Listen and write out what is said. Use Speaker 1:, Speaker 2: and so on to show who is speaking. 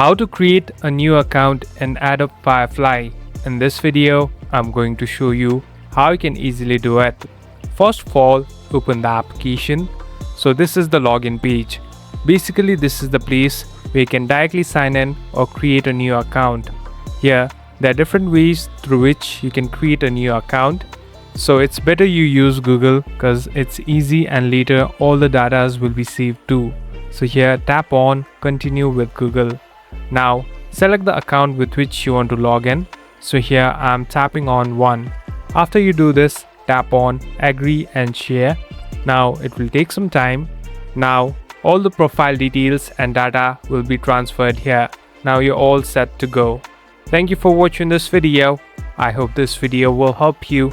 Speaker 1: How to create a new account in Adobe Firefly. In this video, I'm going to show you how you can easily do it. First of all, open the application. So this is the login page. Basically, this is the place where you can directly sign in or create a new account. Here, there are different ways through which you can create a new account. So it's better you use Google because it's easy and later all the data will be saved too. So here, tap on continue with Google. Now select the account with which you want to log in. So here I'm tapping on one. After you do this, tap on agree and share. Now it will take some time. Now all the profile details and data will be transferred here. Now you're all set to go. Thank you for watching this video. I hope this video will help you.